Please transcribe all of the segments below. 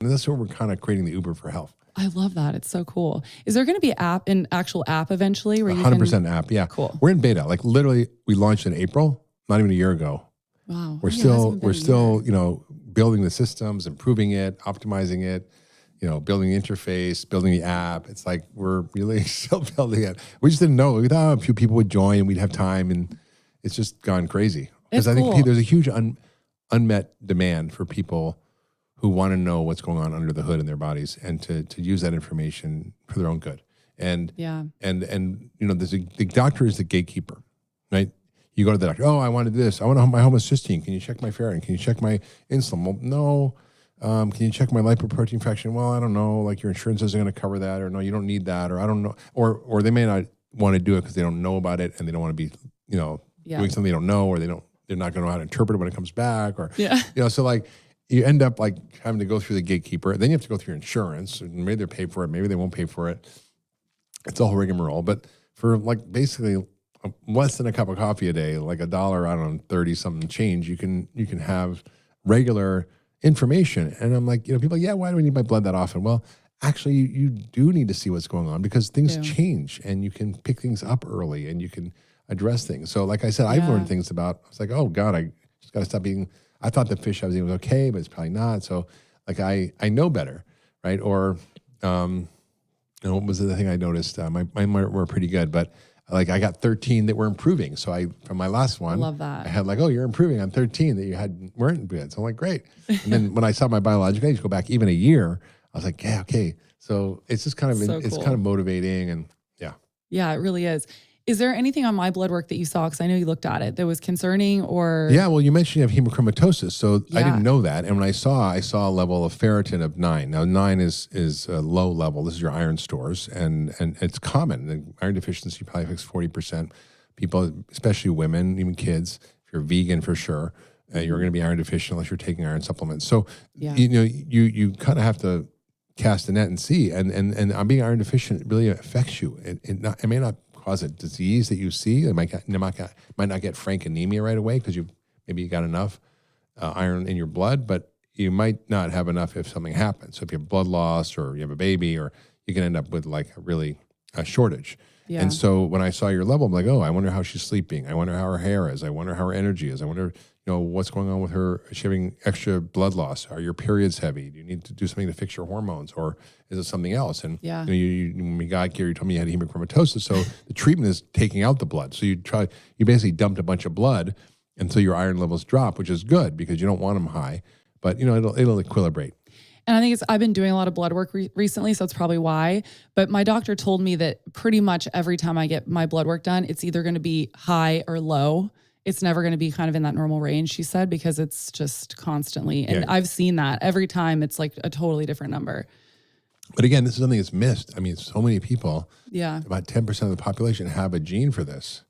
And that's what we're kind of creating the Uber for health. I love that. It's so cool. Is there going to be an actual app eventually where you 100% app. Yeah. Cool. We're in beta. Like literally we launched in April, not even a year ago. Wow. We're still, you know, building the systems, improving it, optimizing it, you know, building the interface, building the app. It's like we're really still building it. We just didn't know. We thought a few people would join and we'd have time, and it's just gone crazy. Because I think there's a huge unmet demand for people who want to know what's going on under the hood in their bodies and to use that information for their own good. And and you know, the doctor is the gatekeeper, right? You go to the doctor. Oh, I wanted this. I want my homocysteine. Can you check my ferritin? Can you check my insulin? Well, no. Can you check my lipoprotein fraction? Well, I don't know. Like your insurance isn't going to cover that, or no, you don't need that, or I don't know, or they may not want to do it because they don't know about it and they don't want to be, you know, doing something they don't know, or they're not going to know how to interpret it when it comes back, or you know, so like you end up like having to go through the gatekeeper. Then you have to go through your insurance. And maybe they'll pay for it. Maybe they won't pay for it. It's a whole rigmarole. But for like basically less than a cup of coffee a day, like $1, I don't know, 30 something change, you can have regular information. And I'm like, you know, people are like, yeah, why do we need my blood that often? Well, actually you do need to see what's going on because things change and you can pick things up early and you can address things. So like I said, I've learned things about, I was like, oh God, I just got to stop eating. I thought the fish I was eating was okay, but it's probably not. So like I know better, right? Or, you know, what was the thing I noticed? Mine were pretty good, but like I got 13 that were improving. So from my last one, I love that. I had like, oh, you're improving on 13 that weren't good. So I'm like, great. And then when I saw my biological age go back even a year, I was like, yeah, okay. So it's just kind of, it's kind of motivating and yeah. Yeah, it really is. Is there anything on my blood work that you saw, because I know you looked at it, that was concerning or? Yeah, well, you mentioned you have hemochromatosis, so I didn't know that. And when I saw a level of ferritin of 9. Now, 9 is a low level. This is your iron stores, and it's common. The iron deficiency probably affects 40%. People, especially women, even kids, if you're vegan for sure, you're going to be iron deficient unless you're taking iron supplements. So, you know, you kind of have to cast the net and see. And being iron deficient really affects you. It may not cause a disease that you see. It might not get frank anemia right away because maybe you got enough iron in your blood, but you might not have enough if something happens. So if you have blood loss or you have a baby, or you can end up with like a shortage. Yeah. And so when I saw your level, I'm like, oh, I wonder how she's sleeping. I wonder how her hair is. I wonder how her energy is. I wonder, you know, what's going on with her. Is she having extra blood loss? Are your periods heavy? Do you need to do something to fix your hormones, or is it something else? And you know, when we got here, you told me you had hemochromatosis. So the treatment is taking out the blood. So you basically dumped a bunch of blood until your iron levels drop, which is good because you don't want them high. But you know, it'll equilibrate. And I think I've been doing a lot of blood work recently, so that's probably why. But my doctor told me that pretty much every time I get my blood work done, it's either going to be high or low. It's never going to be kind of in that normal range, she said, because it's just constantly. And I've seen that every time it's like a totally different number. But again, this is something that's missed. I mean, so many people, about 10% of the population have a gene for this.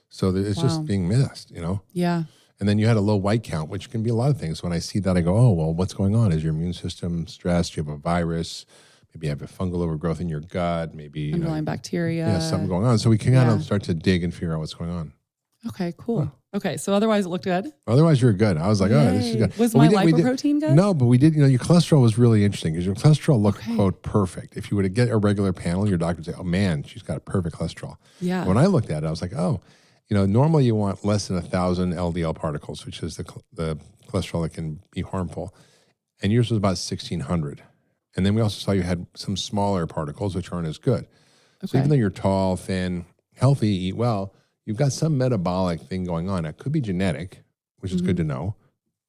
So it's just being missed, you know? Yeah. And then you had a low white count, which can be a lot of things. When I see that, I go, oh, well, what's going on? Is your immune system stressed? Do you have a virus? Maybe you have a fungal overgrowth in your gut. Maybe underlying bacteria. Yeah, something going on. So we can kind of start to dig and figure out what's going on. Okay, cool. Okay, so otherwise it looked good? Otherwise you're good. I was like, oh, this is good. Was my lipoprotein good? No, but we did, you know, your cholesterol was really interesting because your cholesterol looked, quote, perfect. If you were to get a regular panel, your doctor would say, oh, man, she's got a perfect cholesterol. Yeah. When I looked at it, I was like, oh, you know, normally you want less than 1,000 LDL particles, which is the cholesterol that can be harmful. And yours was about 1,600. And then we also saw you had some smaller particles, which aren't as good. Okay. So even though you're tall, thin, healthy, eat well, you've got some metabolic thing going on. It could be genetic, which is good to know.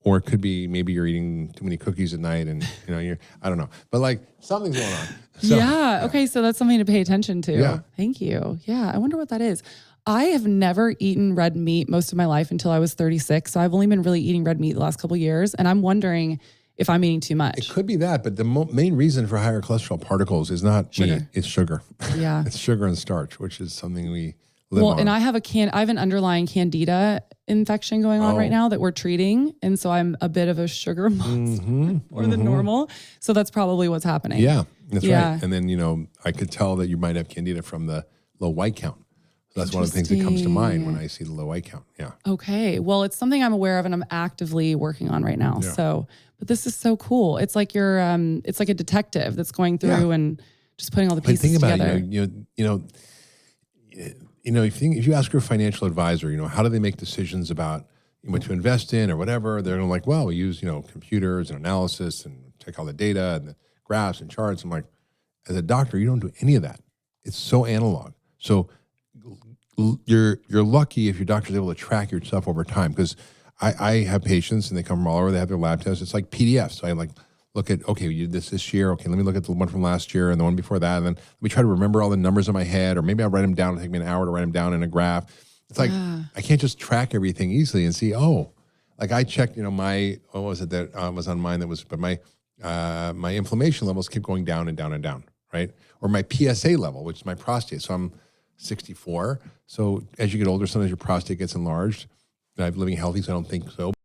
Or it could be maybe you're eating too many cookies at night and, you know, I don't know. But like something's going on. So, okay. So that's something to pay attention to. Yeah. Thank you. Yeah. I wonder what that is. I have never eaten red meat most of my life until I was 36. So I've only been really eating red meat the last couple of years. And I'm wondering if I'm eating too much. It could be that, but the main reason for higher cholesterol particles is not meat, it's sugar. Yeah. It's sugar and starch, which is something we live on. And I have an underlying candida infection going on right now that we're treating. And so I'm a bit of a sugar monster more than normal. So that's probably what's happening. Yeah, that's right. And then, you know, I could tell that you might have candida from the low white count. That's one of the things that comes to mind when I see the low white count. Yeah. Okay. Well, it's something I'm aware of and I'm actively working on right now. Yeah. So But this is so cool. It's like it's like a detective that's going through Yeah. and just putting all the But pieces think about together. it, if you ask your financial advisor, how do they make decisions about what to invest in or whatever, they're gonna like, well, we use, computers and analysis and check all the data and the graphs and charts. I'm like, as a doctor, you don't do any of that. It's so analog. So you're lucky if your doctor's able to track your stuff over time. Because I have patients and they come from all over, they have their lab tests. It's like PDFs. So I like look at, okay, we did this year. Okay, let me look at the one from last year and the one before that. And then let me try to remember all the numbers in my head, or maybe I'll write them down. It'll take me an hour to write them down in a graph. It's like, Yeah. I can't just track everything easily and see, like I checked, my, what was it that was on mine that was, but my inflammation levels keep going down and down and down, right? Or my PSA level, which is my prostate. So I'm 64. So as you get older, sometimes your prostate gets enlarged. I'm living healthy, so I don't think so.